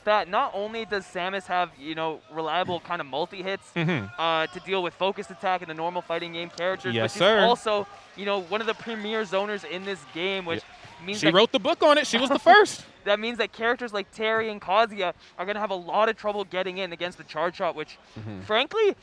that, not only does Samus have, reliable kind of multi-hits to deal with focused attack and the normal fighting game characters, Yes, but sir. she's also, one of the premier zoners in this game, which means she wrote the book on it. She was the first. That means that characters like Terry and Kazuya are going to have a lot of trouble getting in against the charge shot, which, frankly,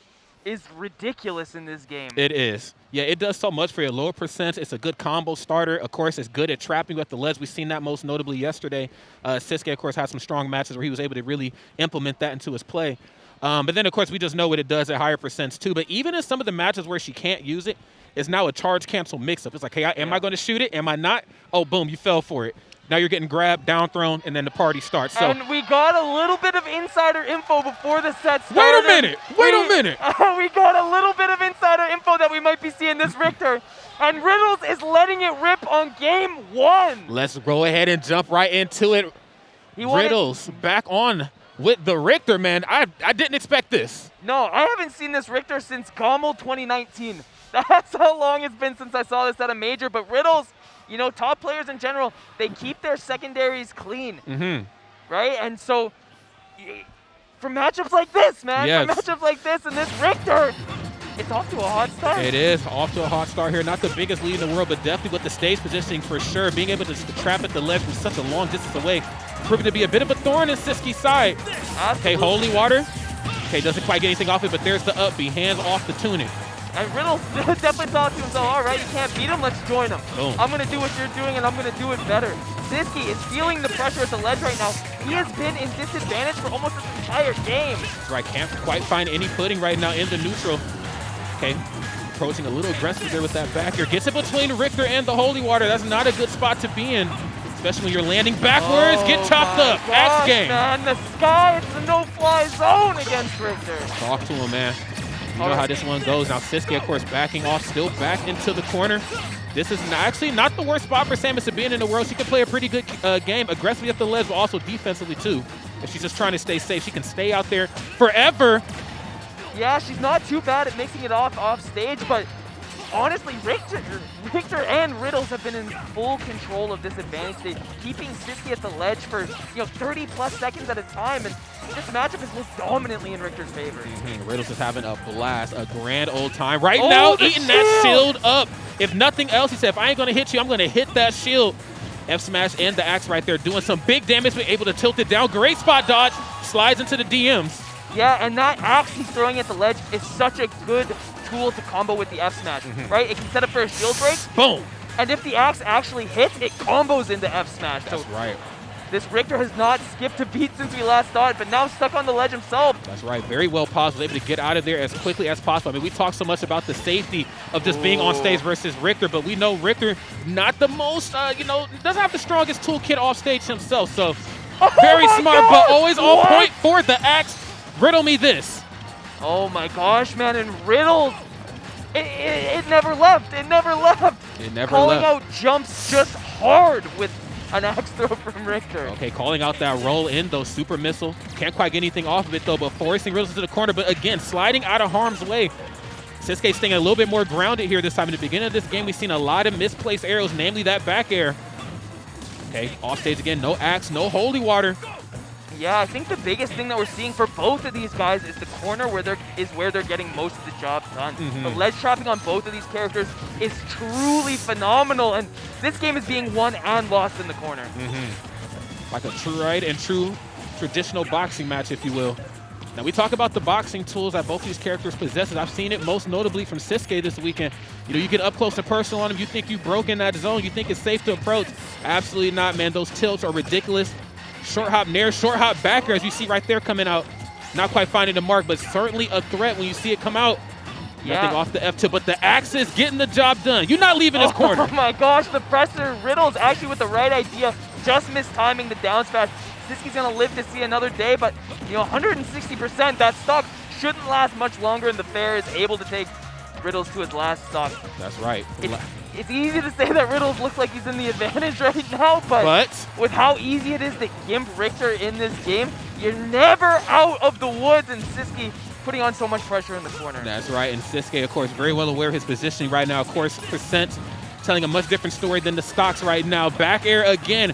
is ridiculous in this game. It is. Yeah, it does so much for your lower percent. It's a good combo starter. Of course, it's good at trapping with the ledge. We've seen that most notably yesterday. Siskiy, of course, had some strong matches where he was able to really implement that into his play. But then, of course, we just know what it does at higher percents, too. But even in some of the matches where she can't use it, it's now a charge cancel mix-up. It's like, hey, am I going to shoot it? Am I not? Oh, boom, you fell for it. Now you're getting grabbed, down thrown, and then the party starts. So, and we got a little bit of insider info before the set started. Wait a minute. We got a little bit of insider info that we might be seeing this Richter. And Riddles is letting it rip on game 1. Let's go ahead and jump right into it. Riddles back on with the Richter, man. I didn't expect this. No, I haven't seen this Richter since Gommel 2019. That's how long it's been since I saw this at a major. But Riddles, top players in general, they keep their secondaries clean, right? And so, for matchups like this, man, for matchups like this and this Richter, it's off to a hot start. It is off to a hot start here. Not the biggest lead in the world, but definitely with the stage positioning for sure. Being able to trap at the ledge from such a long distance away, proving to be a bit of a thorn in Siskiy's side. Absolutely. Okay, Holy Water. Okay, doesn't quite get anything off it, but there's the up B. Hands off the tunic. And Riddles definitely thought to himself, all right, you can't beat him, let's join him. Boom. I'm going to do what you're doing, and I'm going to do it better. Siskiy is feeling the pressure at the ledge right now. He has been in disadvantage for almost this entire game. That's right, can't quite find any footing right now in the neutral. Okay, approaching a little aggressive there with that back air. Gets it between Richter and the Holy Water. That's not a good spot to be in, especially when you're landing backwards. Get chopped up. Axe game. Man, the sky, it's a no-fly zone against Richter. Talk to him, man. You know how this one goes. Now Siskiy, of course, backing off, still back into the corner. This is actually not the worst spot for Samus to be in the world. She can play a pretty good game, aggressively at the ledge, but also defensively, too. If she's just trying to stay safe, she can stay out there forever. Yeah, she's not too bad at mixing it off stage, but honestly, Richter and Riddles have been in full control of this advantage stage, keeping Siskiy at the ledge for 30-plus seconds at a time, and this matchup is most dominantly in Richter's favor. Riddles is having a blast, a grand old time. Right now, eating that shield up. If nothing else, he said, if I ain't going to hit you, I'm going to hit that shield. F smash and the axe right there doing some big damage, but able to tilt it down. Great spot dodge, slides into the DMs. Yeah, and that axe he's throwing at the ledge is such a good tool to combo with the F smash, right? It can set up for a shield break. Boom. And if the axe actually hits, it combos into F smash. That's right. This Richter has not skipped a beat since we last saw it, but now stuck on the ledge himself. That's right. Very well paused. Able to get out of there as quickly as possible. I mean, we talk so much about the safety of just being on stage versus Richter, but we know Richter not the most, doesn't have the strongest toolkit off stage himself. So very smart, but always on point for the axe. Riddle me this. Oh my gosh, man, and Riddles, it never left. It never left. It never Calling left. out jumps just hard with an axe throw from Richter. Okay, calling out that roll in, though, super missile. Can't quite get anything off of it, though, but forcing Riddles into the corner. But again, sliding out of harm's way. Siskiy staying a little bit more grounded here this time. In the beginning of this game, we've seen a lot of misplaced arrows, namely that back air. Okay, off stage again, no axe, no holy water. Yeah, I think the biggest thing that we're seeing for both of these guys is the corner where they're getting most of the job done. The ledge trapping on both of these characters is truly phenomenal, and this game is being won and lost in the corner. Like a true traditional boxing match, if you will. Now, we talk about the boxing tools that both these characters possess. I've seen it most notably from Siskiy this weekend. You get up close and personal on him. You think you've broken that zone. You think it's safe to approach. Absolutely not, man. Those tilts are ridiculous. Short hop nair, short hop backer, as you see right there coming out. Not quite finding the mark, but certainly a threat when you see it come out. Nothing off the F2, but the axe is getting the job done. You're not leaving this corner. Oh my gosh, the presser. Riddles actually with the right idea, just mistiming the down smash. Siskiy's going to live to see another day, but 160%, that stock shouldn't last much longer, and the fair is able to take Riddles to his last stock. That's right. It's easy to say that Riddles looks like he's in the advantage right now, but with how easy it is to gimp Richter in this game, you're never out of the woods, and Siskiy putting on so much pressure in the corner. That's right, and Siskiy, of course, very well aware of his positioning right now. Of course, percent telling a much different story than the stocks right now. Back air again.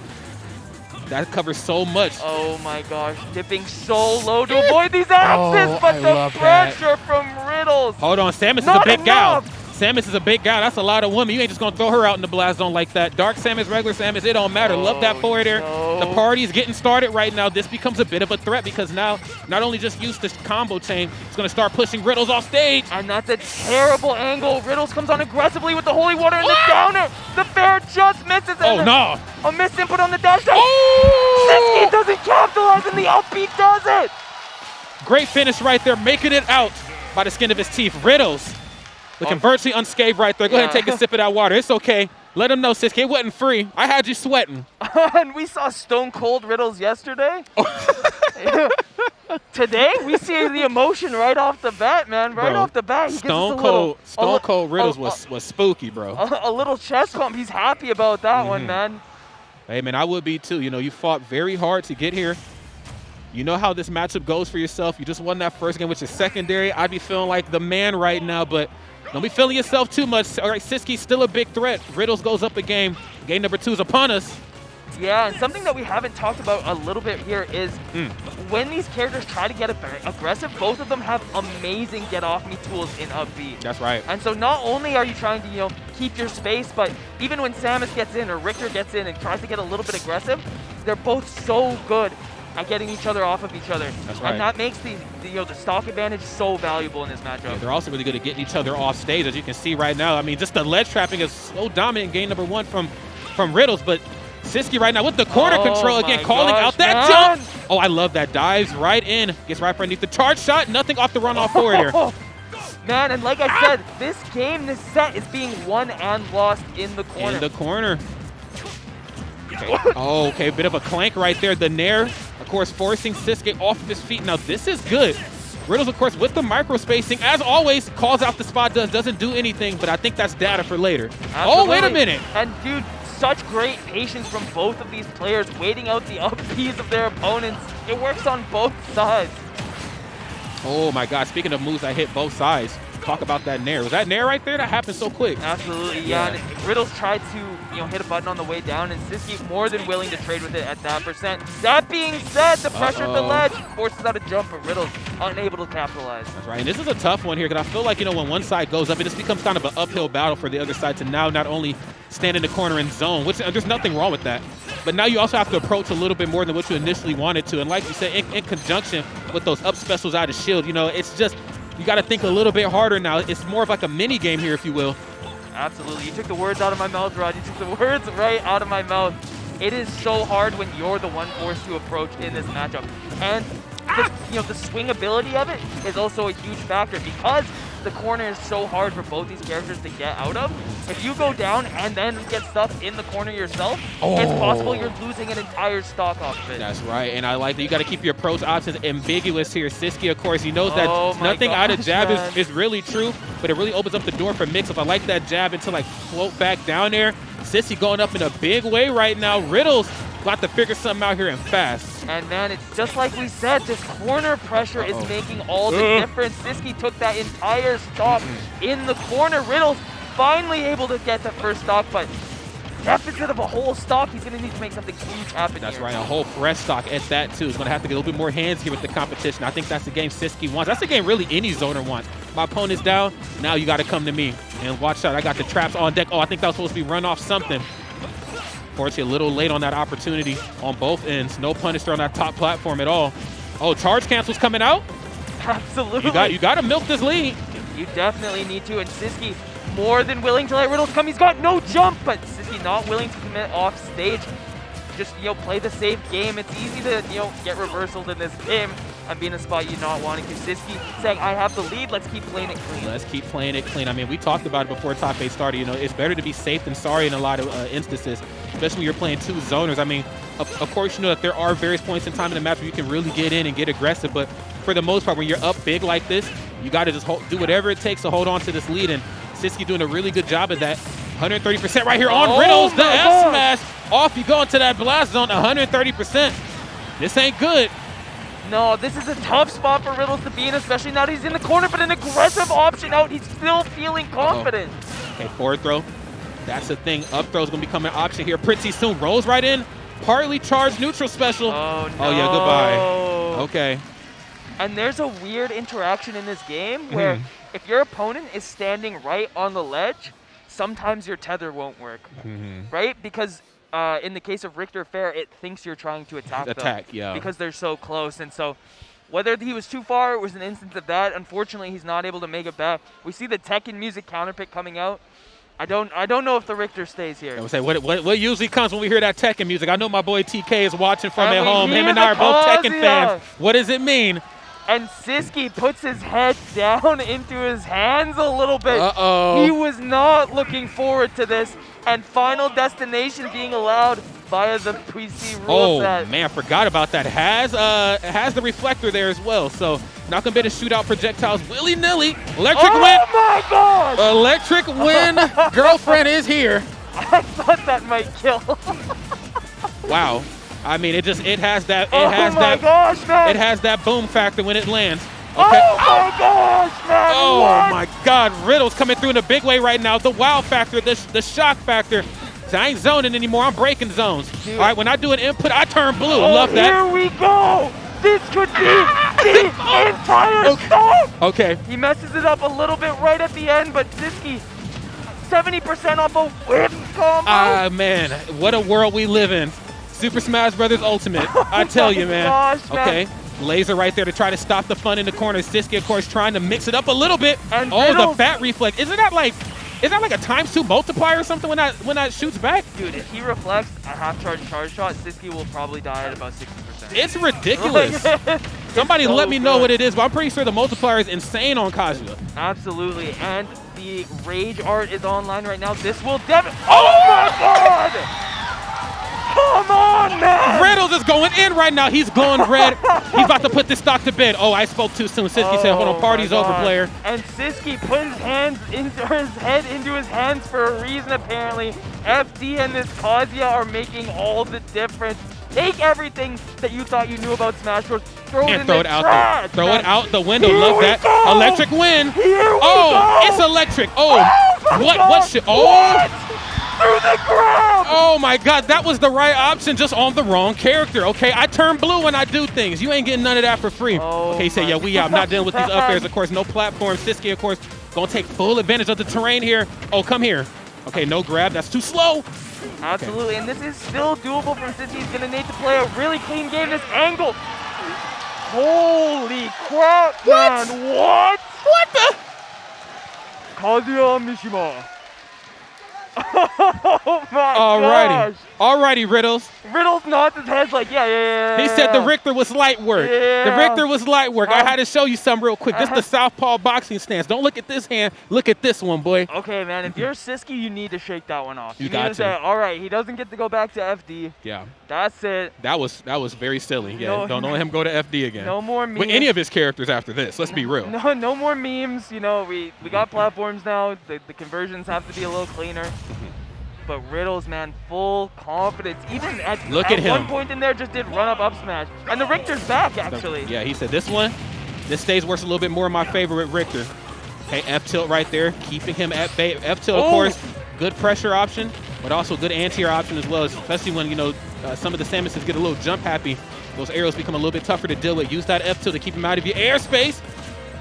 That covers so much. Oh my gosh, dipping so low to avoid these axes, but the pressure from Riddles. Hold on, Samus is a big gal. Samus is a big gal. That's a lot of women. You ain't just going to throw her out in the blast zone like that. Dark Samus, regular Samus, it don't matter. Love that forward air. No. The party's getting started right now. This becomes a bit of a threat because now not only just use this combo chain, it's going to start pushing Riddles off stage. And that's a terrible angle. Riddles comes on aggressively with the holy water and the downer. The fair just misses. Oh, no. A missed input on the dash. Oh! Siskiy doesn't capitalize and the upbeat does it. Great finish right there, making it out by the skin of his teeth. Riddles looking virtually unscathed right there. Go ahead and take a sip of that water. It's okay. Let him know, Siskiy, it wasn't free. I had you sweating. And we saw Stone Cold Riddles yesterday. Today, we see the emotion right off the bat, man. Right off the bat. Stone Cold Riddles was spooky, bro. A little chest bump. He's happy about that one, man. Hey, man, I would be too. You know, you fought very hard to get here. You know how this matchup goes for yourself. You just won that first game, which is secondary. I'd be feeling like the man right now, but don't be feeling yourself too much. All right, Siskiy's still a big threat. Riddles goes up a game. Game number 2 is upon us. Yeah, and something that we haven't talked about a little bit here is when these characters try to get aggressive, both of them have amazing get-off-me tools in up B. That's right. And so not only are you trying to, keep your space, but even when Samus gets in or Richter gets in and tries to get a little bit aggressive, they're both so good at getting each other off of each other. That's right. And that makes the stock advantage so valuable in this matchup. Yeah, they're also really good at getting each other off stage, as you can see right now. I mean, just the ledge trapping is so dominant in game number 1 from Riddles, but Siskiy right now with the corner control again, calling out that jump. Oh, I love that. Dives right in, gets right underneath the charge shot, nothing off the runoff forward here. Man, and like I said, this set is being won and lost in the corner. In the corner. Okay. Oh, okay, bit of a clank right there. The nair, of course, forcing Siskiy off of his feet. Now, this is good. Riddles, of course, with the micro spacing, as always, calls out the spot, doesn't do anything, but I think that's data for later. Absolutely. Oh, wait a minute. And, dude, such great patience from both of these players, waiting out the up Bs of their opponents. It works on both sides. Oh, my God. Speaking of moves that hit both sides, talk about that nair. Was that nair right there? That happened so quick. Absolutely, yeah. And Riddles tried to, hit a button on the way down, and Siskiy more than willing to trade with it at that percent. That being said, the pressure at the ledge forces out a jump, but Riddles unable to capitalize. That's right, and this is a tough one here, because I feel like, when one side goes up, it just becomes kind of an uphill battle for the other side to now not only stand in the corner and zone, which there's nothing wrong with that, but now you also have to approach a little bit more than what you initially wanted to. And like you said, in conjunction with those up specials out of shield, it's just, you got to think a little bit harder now. It's more of like a mini game here, if you will. Absolutely. You took the words out of my mouth, Rod. You took the words right out of my mouth. It is so hard when you're the one forced to approach in this matchup. And the swing ability of it is also a huge factor because the corner is so hard for both these characters to get out of. If you go down and then get stuck in the corner yourself, it's possible you're losing an entire stock off of it. That's right, and I like that you got to keep your approach options ambiguous here. Siskiy, of course, he knows that nothing out of jab is really true, but it really opens up the door for mix-up. I like that jab into float back down there. Siskiy going up in a big way right now. Riddles got to figure something out here and fast. And man, it's just like we said, this corner pressure is making all the difference. Siskiy took that entire stock in the corner. Riddles finally able to get the first stock, but deficit of a whole stock, he's going to need to make something huge happen. That's right, a whole fresh stock at that too. He's going to have to get a little bit more hands here with the competition. I think that's the game Siskiy wants. That's the game really any zoner wants. My opponent's down, now you got to come to me. And watch out, I got the traps on deck. Oh, I think that was supposed to be run off something. Fortunately, a little late on that opportunity on both ends. No punish there on that top platform at all. Oh, charge cancel's coming out? Absolutely. You got to milk this lead. You definitely need to, and Siskiy more than willing to let Riddles come. He's got no jump, but Siskiy not willing to commit off stage. Just, play the safe game. It's easy to, get reversaled in this game and be in a spot you're not wanting to. Siskiy saying, I have the lead, let's keep playing it clean. Let's keep playing it clean. I mean, we talked about it before top 8 started. It's better to be safe than sorry in a lot of instances, especially when you're playing 2 zoners. I mean, of course, that there are various points in time in the match where you can really get in and get aggressive, but for the most part, when you're up big like this, you got to just do whatever it takes to hold on to this lead, and Siskiy doing a really good job of that. 130% right here on Riddles. The F smash. Off you go into that blast zone. 130%. This ain't good. No, this is a tough spot for Riddles to be in, especially now that he's in the corner, but an aggressive option out. He's still feeling confident. Okay, forward throw. That's the thing. Up throw is going to become an option here pretty soon. Rolls right in. partly charged neutral special. Oh, no. Oh, yeah, goodbye. Okay. And there's a weird interaction in this game where if your opponent is standing right on the ledge, sometimes your tether won't work, right? Because in the case of Richter Fair, it thinks you're trying to attack them yeah. because they're so close. And so whether he was too far, it was an instance of that. Unfortunately, he's not able to make it back. We see the Tekken music counterpick coming out. I don't know if the Richter stays here. I would say what usually comes when we hear that Tekken music. I know my boy TK is watching from at home. Him and I are both Tekken fans. What does it mean? And Siskiy puts his head down into his hands a little bit. Uh-oh. He was not looking forward to this. And Final Destination being allowed via the PC rule set. Oh, man, forgot about that. Has the reflector there as well. So not going to be able to shoot out projectiles willy-nilly. Electric win. Oh, my God. Electric win. Girlfriend is here. I thought that might kill. Wow. I mean, it has that. Gosh, man. It has that boom factor when it lands. Okay. Oh my gosh, man. Oh what? my God, Riddles coming through in a big way right now. The wow factor, the shock factor. So I ain't zoning anymore. I'm breaking zones. Dude. All right, when I do an input, I turn blue. Love that. Here we go. This could be the entire stop. Okay. He messes it up a little bit right at the end, but Siskiy 70% off a whip combo. Ah, man, what a world we live in. Super Smash Brothers Ultimate. I tell you, man. Gosh, man. Okay. Laser right there to try to stop the fun in the corner. Siskiy, of course, trying to mix it up a little bit. And oh, Riddles. the fat reflex. Is that like a ×2 multiplier or something when that shoots back? Dude, if he reflects a half-charge charge shot, Siskiy will probably die at about 60%. It's ridiculous. Somebody let me know what it is, but I'm pretty sure the multiplier is insane on Kazuya. Absolutely, and the rage art is online right now. This will oh my God! Come on, man! Riddles is going in right now. He's glowing red. He's about to put this stock to bed. Oh, I spoke too soon. Siskiy said, hold on, party's over, player. And Siskiy put his head into his hands for a reason, apparently. FD and this Kazuya are making all the difference. Take everything that you thought you knew about Smash Bros. Throw it out there. Throw it out the window. Here Love we that. go. Electric win. Here we go. It's electric. Oh, what shit? Oh. What? Through the ground. Oh my God, that was the right option, just on the wrong character. Okay, I turn blue when I do things. You ain't getting none of that for free. Okay, say yeah, we out. I'm not dealing with these up airs. Of course, no platform. Siskiy, of course, gonna take full advantage of the terrain here. Oh, come here. Okay, no grab. That's too slow. Absolutely, and this is still doable from Siskiy. He's gonna need to play a really clean game. This angle. Holy crap, man! What? What the? Kazuya Mishima. Oh my gosh. Alrighty, Riddles. Riddles nods his head like, yeah. He said the Richter was light work. Yeah. The Richter was light work. I had to show you something real quick. This is the southpaw boxing stance. Don't look at this hand. Look at this one, boy. Okay, man. If you're Siskiy, you need to shake that one off. You need got to say, all right, he doesn't get to go back to FD. Yeah. That's it. That was very silly. Yeah. Don't let him go to FD again. No more memes. With any of his characters after this. Let's be real. No more memes. You know, we got platforms now. The conversions have to be a little cleaner. But Riddles, man, full confidence. Even at one point in there, just did run-up smash. And the Richter's back, actually. Yeah, he said this stage works a little bit more in my favor with Richter. Okay, F-tilt right there, keeping him at bay. F-tilt, of course, good pressure option, but also good anti-air option as well, especially when, you know, some of the Samuses get a little jump happy. Those arrows become a little bit tougher to deal with. Use that F-tilt to keep him out of your airspace.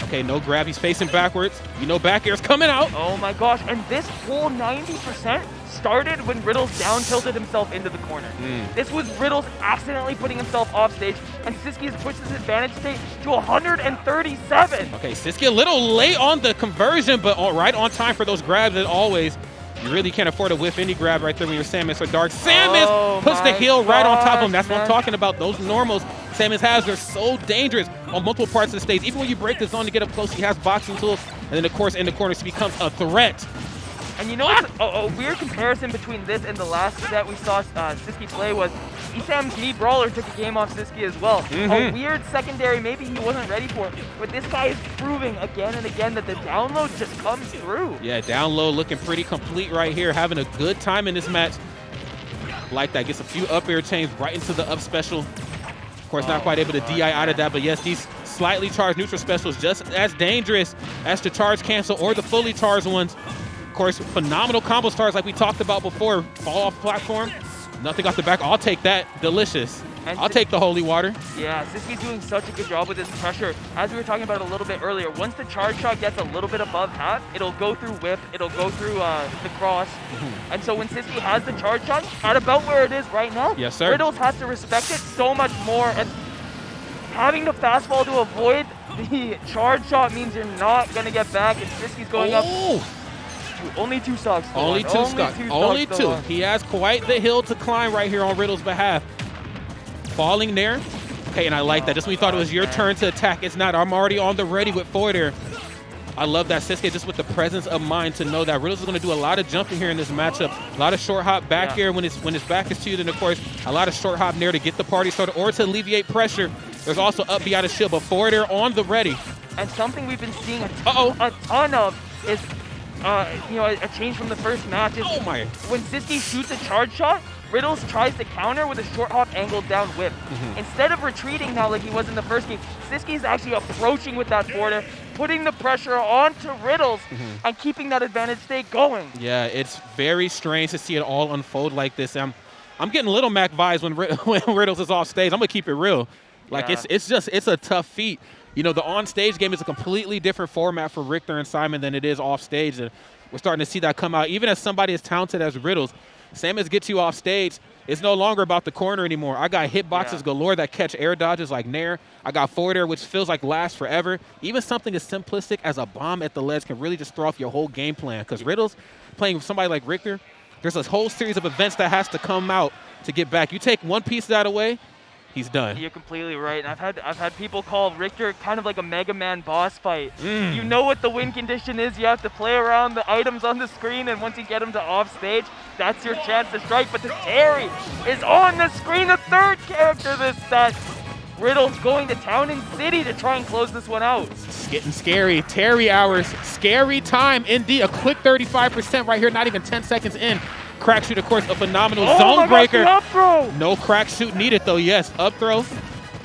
Okay, no grab. He's facing backwards. You know back air's coming out. Oh, my gosh. And this whole 90% started when Riddles down-tilted himself into the corner. This was Riddles accidentally putting himself off stage, and Siskiy has pushed his advantage state to 137. Okay, Siskiy a little late on the conversion, but right on time for those grabs as always. You really can't afford to whiff any grab right there when you're Samus or Dark. Samus puts the heel right on top of him. That's what I'm talking about. Those normals Samus has, they're so dangerous on multiple parts of the stage. Even when you break the zone to get up close, he has boxing tools. And then, of course, in the corner, she becomes a threat. And you know what's a weird comparison between this and the last set we saw Siskiy play was Esam's knee brawler took a game off Siskiy as well. A weird secondary maybe he wasn't ready for, but this guy is proving again and again that the download just comes through. Yeah, down low looking pretty complete right here, having a good time in this match. Like that, gets a few up air chains right into the up special. Of course, not quite able to DI out of that, but yes, these slightly charged neutral specials just as dangerous as the charge cancel or the fully charged ones. Of course, phenomenal combo stars like we talked about before. Fall off platform. Nothing off the back. I'll take that. Delicious. And I'll take the holy water. Yeah, Siski's doing such a good job with his pressure. As we were talking about a little bit earlier, once the charge shot gets a little bit above half, it'll go through whip, it'll go through the cross. And so when Siskiy has the charge shot at about where it is right now, yes, sir. Riddles has to respect it so much more. And having the fastball to avoid the charge shot means you're not going to get back. And Siskiy's going up. Only 2 stocks. Only 2 stocks. Only 2. He has quite the hill to climb right here on Riddles' behalf. Falling there. Okay, and I like that. Just when you thought it was your turn to attack, it's not. I'm already on the ready with forward air. I love that Siskiy just with the presence of mind to know that Riddles is going to do a lot of jumping here in this matchup. A lot of short hop back here when his back is to you. Then, of course, a lot of short hop there to get the party started or to alleviate pressure. There's also up B out of shield, but forward air on the ready. And something we've been seeing a ton of is a change from the first match is when Siskiy shoots a charge shot, Riddles tries to counter with a short hop angled down whip. Instead of retreating now like he was in the first game, Siskiy's actually approaching with that forward, putting the pressure onto Riddles and keeping that advantage state going. Yeah, it's very strange to see it all unfold like this. I'm getting Little Mac vibes when Riddles is off stage. I'm gonna keep it real. Like it's a tough feat. You know, the on-stage game is a completely different format for Richter and Simon than it is off-stage, and we're starting to see that come out. Even as somebody as talented as Riddles, same as gets you off stage, it's no longer about the corner anymore. I got hitboxes galore that catch air dodges like Nair. I got forward air, which feels like lasts forever. Even something as simplistic as a bomb at the ledge can really just throw off your whole game plan. Because Riddles, playing with somebody like Richter, there's a whole series of events that has to come out to get back. You take one piece of that away, he's done. You're completely right. And I've had people call Richter kind of like a Mega Man boss fight. You know what the win condition is. You have to play around the items on the screen, and once you get them to off stage, that's your chance to strike. But the Terry is on the screen, the third character this set. Riddles going to Town and City to try and close this one out. It's getting scary. Terry hours. Scary time indeed. A quick 35% right here, not even 10 seconds in. Crack shoot, of course, a phenomenal zone breaker. Up throw. No crack shoot needed, though. Yes, up throw.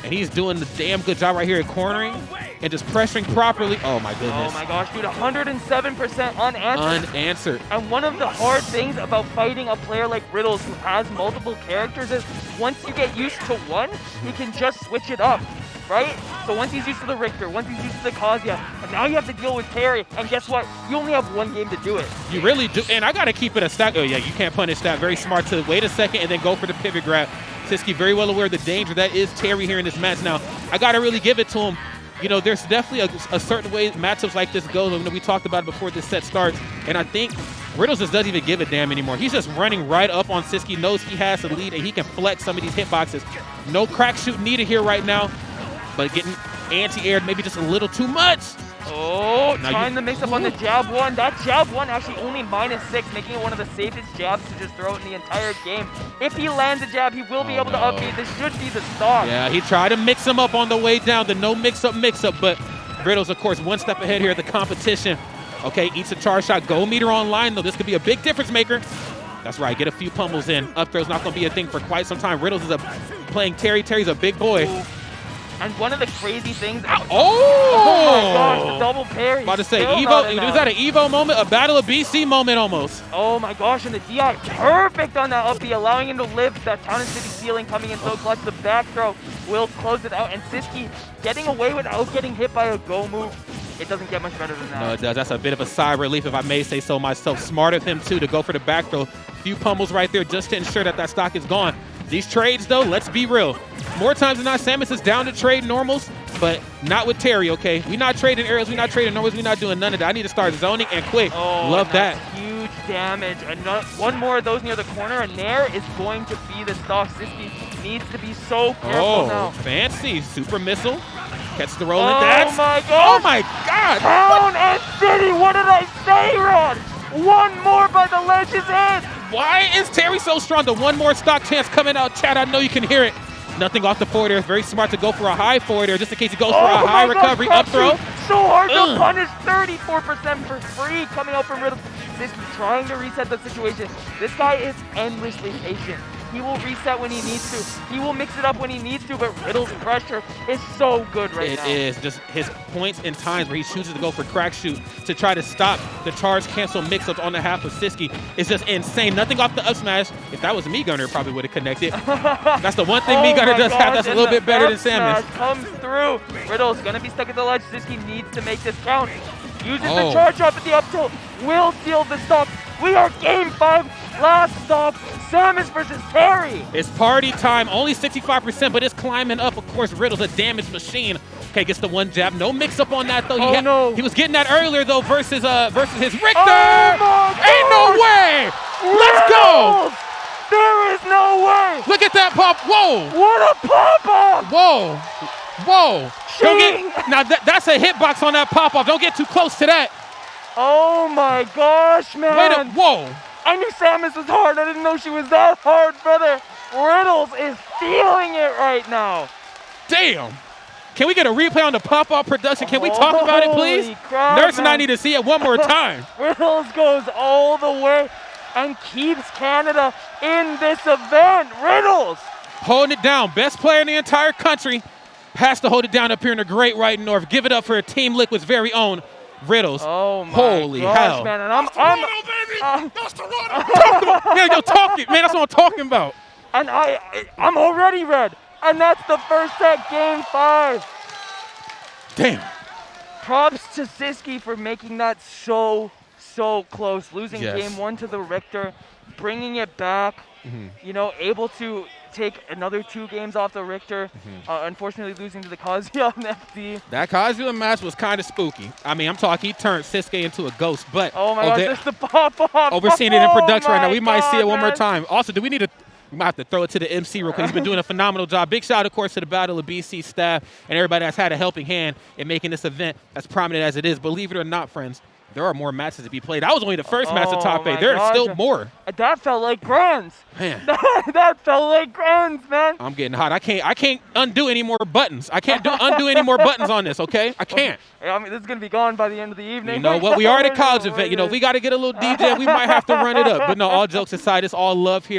And he's doing the damn good job right here at cornering and just pressuring properly. Oh, my goodness. Oh, my gosh, dude. 107% unanswered. And one of the hard things about fighting a player like Riddles who has multiple characters is once you get used to one, you can just switch it up. Right? So once he's used to the Richter, once he's used to the Kazuya, and now you have to deal with Terry, and guess what? You only have one game to do it. You really do, and I gotta keep it a stack. Oh yeah, you can't punish that. Very smart to wait a second and then go for the pivot grab. Siskiy very well aware of the danger that is Terry here in this match. Now, I gotta really give it to him. You know, there's definitely a certain way matchups like this go. You know, we talked about it before this set starts, and I think Riddles just doesn't even give a damn anymore. He's just running right up on Siskiy, knows he has the lead, and he can flex some of these hitboxes. No crack shoot needed here right now, but getting anti-aired maybe just a little too much. Oh, trying to mix up on the jab one. That jab one actually only -6, making it one of the safest jabs to just throw it in the entire game. If he lands a jab, he will be able to upbeat. This should be the stock. Yeah, he tried to mix him up on the way down. The no mix-up, but Riddles, of course, one step ahead here at the competition. Okay, eats a charge shot. Go meter online, though. This could be a big difference maker. That's right, get a few pummels in. Up throw's not going to be a thing for quite some time. Riddles is playing Terry. Terry's a big boy. Ooh. And one of the crazy things. Oh my gosh, the double parry. About to say, Evo, was that an Evo moment? A Battle of BC moment almost. Oh my gosh, and the DI perfect on that up B, allowing him to live that Town and City ceiling coming in so clutch. The back throw will close it out, and Siskiy getting away without getting hit by a go move. It doesn't get much better than that. No, it does. That's a bit of a sigh of relief, if I may say so myself. Smart of him, too, to go for the back throw. Few pummels right there just to ensure that that stock is gone. These trades, though, let's be real. More times than not, Samus is down to trade normals, but not with Terry, okay? We're not trading aerials. We're not trading normals. We're not doing none of that. I need to start zoning and quick. Oh, love that. Huge damage. And one more of those near the corner, and there is going to be the stock. Siskiy needs to be so careful now. Fancy. Super missile. Catch the roll. Oh, my God. Oh, my God. Town and City. What did I say, Rod? One more by the ledge is in. Why is Terry so strong? The one more stock chance coming out, Chad. I know you can hear it. Nothing off the forward air. Very smart to go for a high forward air just in case he goes for a high recovery. Up throw. So hard to punish. 34% for free coming out from Riddles. Siskiy trying to reset the situation. This guy is endlessly patient. He will reset when he needs to. He will mix it up when he needs to, but Riddles' pressure is so good right now. It is. Just his points and times where he chooses to go for crack shoot to try to stop the charge cancel mix-ups on the half of Siskiy is just insane. Nothing off the up smash. If that was a me gunner, probably would have connected. That's the one thing me gunner does have that's a little bit better than Samus. Comes through. Riddles gonna be stuck at the ledge. Siskiy needs to make this count. Uses the charge up at the up tilt. Will seal the stop. We are game 5. Last stop. Samus versus Terry. It's party time. Only 65%, but it's climbing up. Of course, Riddles a damage machine. Okay, gets the one jab. No mix-up on that, though. He was getting that earlier, though, versus his Richter. Ain't no way. Let's go. There is no way. Look at that pop. Whoa. What a pop-off. Whoa. Whoa. Don't get, now, that's a hitbox on that pop-off. Don't get too close to that. Oh, my gosh, man. Wait a, whoa. I knew Samus was hard. I didn't know she was that hard, brother. Riddles is feeling it right now. Damn. Can we get a replay on the pop-off production? Can we talk about it, please? Crap, Nurse and I need to see it one more time. Riddles goes all the way and keeps Canada in this event. Riddles. Holding it down. Best player in the entire country. Has to hold it down up here in the Great White North. Give it up for Team Liquid's very own Riddles. Oh my Holy gosh, hell. Man. And That's Toronto. Man, yo, talking. Man, that's what I'm talking about. And I'm already red. And that's the first set, game 5. Damn. Props to Siskiy for making that so close. Losing game 1 to the Richter, bringing it back, you know, able to take another 2 games off the Richter. Unfortunately, losing to the Kazuya on FD. That Kazuya match was kind of spooky. I mean, I'm talking, he turned Siskiy into a ghost, but oh my God, this is the pop-off. We're seeing it in production right now. We might see it one more time. Also, do we need to? We might have to throw it to the MC real quick. He's been doing a phenomenal job. Big shout, of course, to the Battle of BC staff and everybody that's had a helping hand in making this event as prominent as it is. Believe it or not, friends, there are more matches to be played. That was only the first match of top 8. There's still more. That felt like grands. Man. that felt like grands, man. I'm getting hot. I can't undo any more buttons. I can't undo any more buttons on this, okay? I can't. I mean, this is going to be gone by the end of the evening. You know what? We are at a college event. You know, if we got to get a little DJ, we might have to run it up. But no, all jokes aside, it's all love here.